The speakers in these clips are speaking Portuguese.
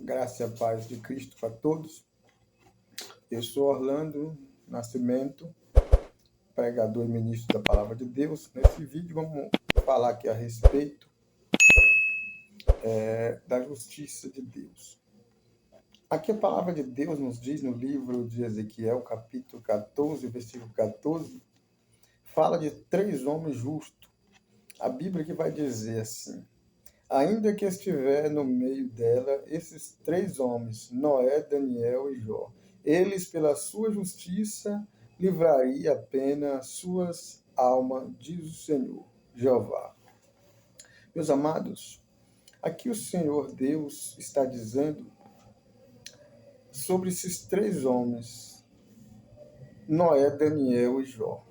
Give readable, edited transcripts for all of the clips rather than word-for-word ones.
Graça e a paz de Cristo para todos. Eu sou Orlando Nascimento, pregador e ministro da Palavra de Deus. Nesse vídeo vamos falar aqui a respeito da justiça de Deus. Aqui a Palavra de Deus nos diz no livro de Ezequiel, capítulo 14, versículo 14, fala de 3 homens justos. A Bíblia que vai dizer assim: ainda que estiver no meio dela esses 3 homens, Noé, Daniel e Jó, eles, pela sua justiça, livraria apenas suas almas, diz o Senhor, Jeová. Meus amados, aqui o Senhor Deus está dizendo sobre esses 3 homens, Noé, Daniel e Jó.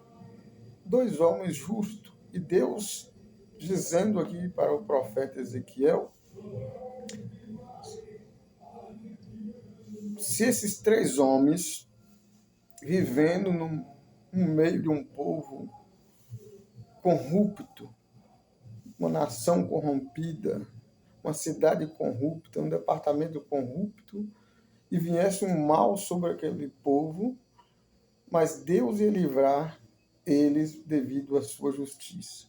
2 homens justos. E Deus dizendo aqui para o profeta Ezequiel, se esses 3 homens vivendo no meio de um povo corrupto, uma nação corrompida, uma cidade corrupta, um departamento corrupto, e viesse um mal sobre aquele povo, mas Deus ia livrar eles devido à sua justiça.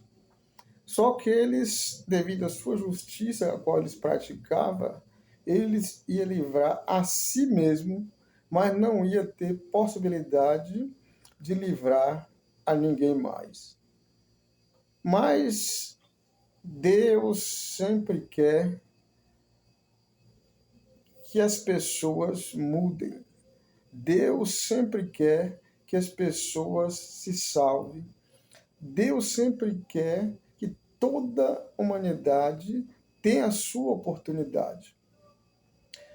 Só que eles, devido à sua justiça, a qual eles praticavam, eles iam livrar a si mesmo, mas não ia ter possibilidade de livrar a ninguém mais. Mas Deus sempre quer que as pessoas mudem. Deus sempre quer que as pessoas se salvem. Deus sempre quer que toda a humanidade tenha a sua oportunidade.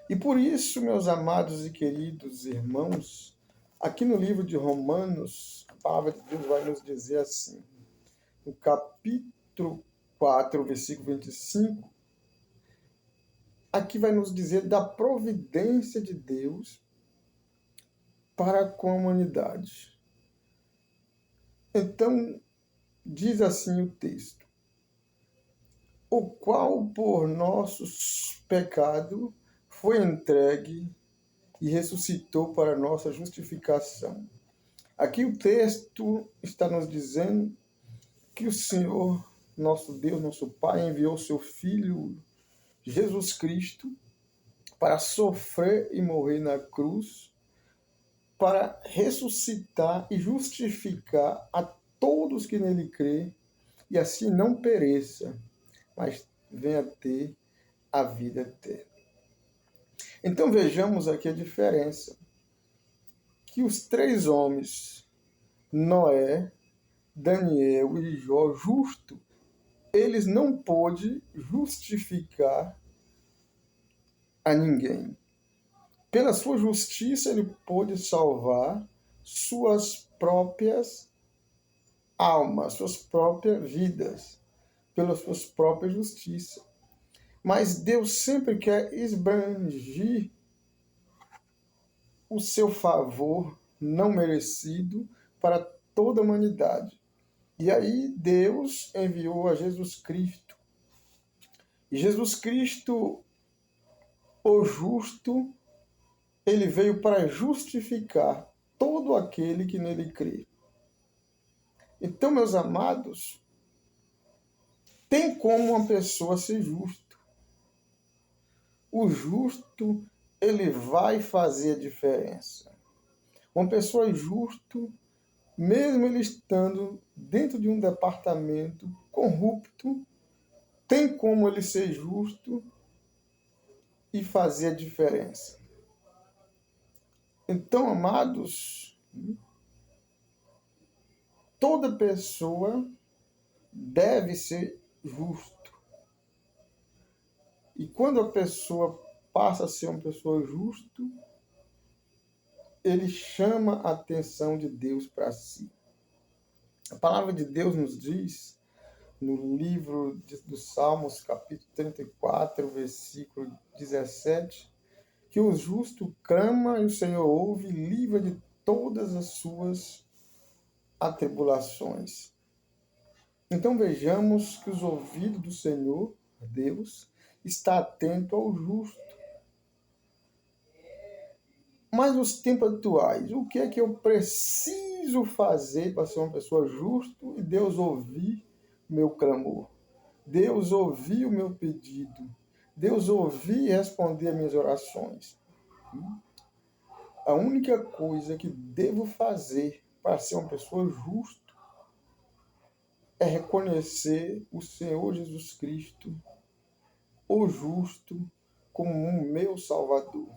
E por isso, meus amados e queridos irmãos, aqui no livro de Romanos, a palavra de Deus vai nos dizer assim, no capítulo 4, versículo 25, aqui vai nos dizer da providência de Deus para com a humanidade. Então, diz assim o texto: o qual por nossos pecados foi entregue e ressuscitou para nossa justificação. Aqui o texto está nos dizendo que o Senhor, nosso Deus, nosso Pai, enviou seu Filho, Jesus Cristo, para sofrer e morrer na cruz, para ressuscitar e justificar a todos que nele crê, e assim não pereça, mas venha ter a vida eterna. Então vejamos aqui a diferença. Que os 3 homens, Noé, Daniel e Jó, justo, eles não pôde justificar a ninguém. Pela sua justiça, ele pôde salvar suas próprias almas, suas próprias vidas, pelas suas próprias justiças. Mas Deus sempre quer esbranger o seu favor não merecido para toda a humanidade. E aí Deus enviou a Jesus Cristo. E Jesus Cristo, o justo, ele veio para justificar todo aquele que nele crê. Então, meus amados, tem como uma pessoa ser justo. O justo, ele vai fazer a diferença. Uma pessoa justa, mesmo ele estando dentro de um departamento corrupto, tem como ele ser justo e fazer a diferença. Então, amados, toda pessoa deve ser justo. E quando a pessoa passa a ser uma pessoa justa, ele chama a atenção de Deus para si. A palavra de Deus nos diz, no livro dos Salmos, capítulo 34, versículo 17, que o justo clama e o Senhor ouve e livra de todas as suas atribulações. Então vejamos que os ouvidos do Senhor, Deus, está atento ao justo. Mas nos tempos atuais, o que é que eu preciso fazer para ser uma pessoa justa e Deus ouvir meu clamor? Deus ouvir o meu pedido? Deus ouvir e responder as minhas orações? A única coisa que devo fazer para ser uma pessoa justa é reconhecer o Senhor Jesus Cristo, o justo, como o meu Salvador.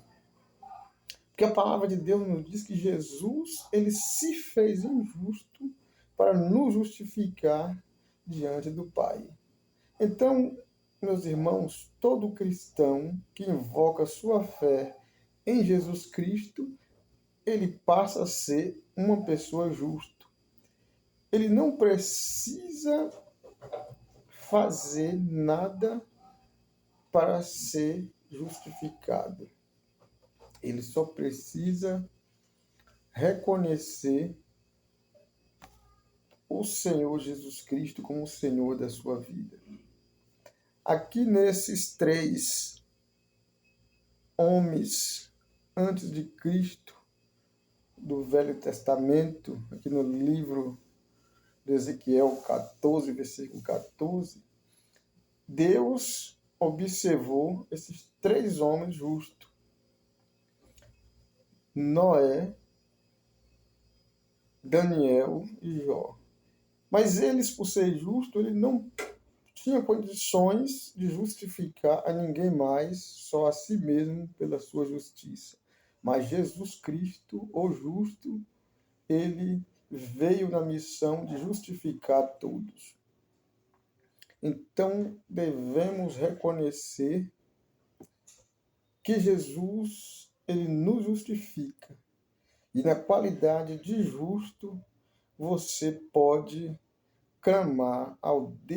Porque a palavra de Deus nos diz que Jesus, ele se fez injusto para nos justificar diante do Pai. Então, meus irmãos, todo cristão que invoca sua fé em Jesus Cristo, ele passa a ser uma pessoa justa. Ele não precisa fazer nada para ser justificado. Ele só precisa reconhecer o Senhor Jesus Cristo como o Senhor da sua vida. Aqui nesses três homens antes de Cristo do Velho Testamento, aqui no livro de Ezequiel 14, versículo 14, Deus observou esses três homens justos: Noé, Daniel e Jó. Mas eles, por ser justos, ele não tinha condições de justificar a ninguém mais, só a si mesmo pela sua justiça. Mas Jesus Cristo, o justo, ele veio na missão de justificar todos. Então, devemos reconhecer que Jesus, ele nos justifica. E na qualidade de justo, você pode clamar ao Deus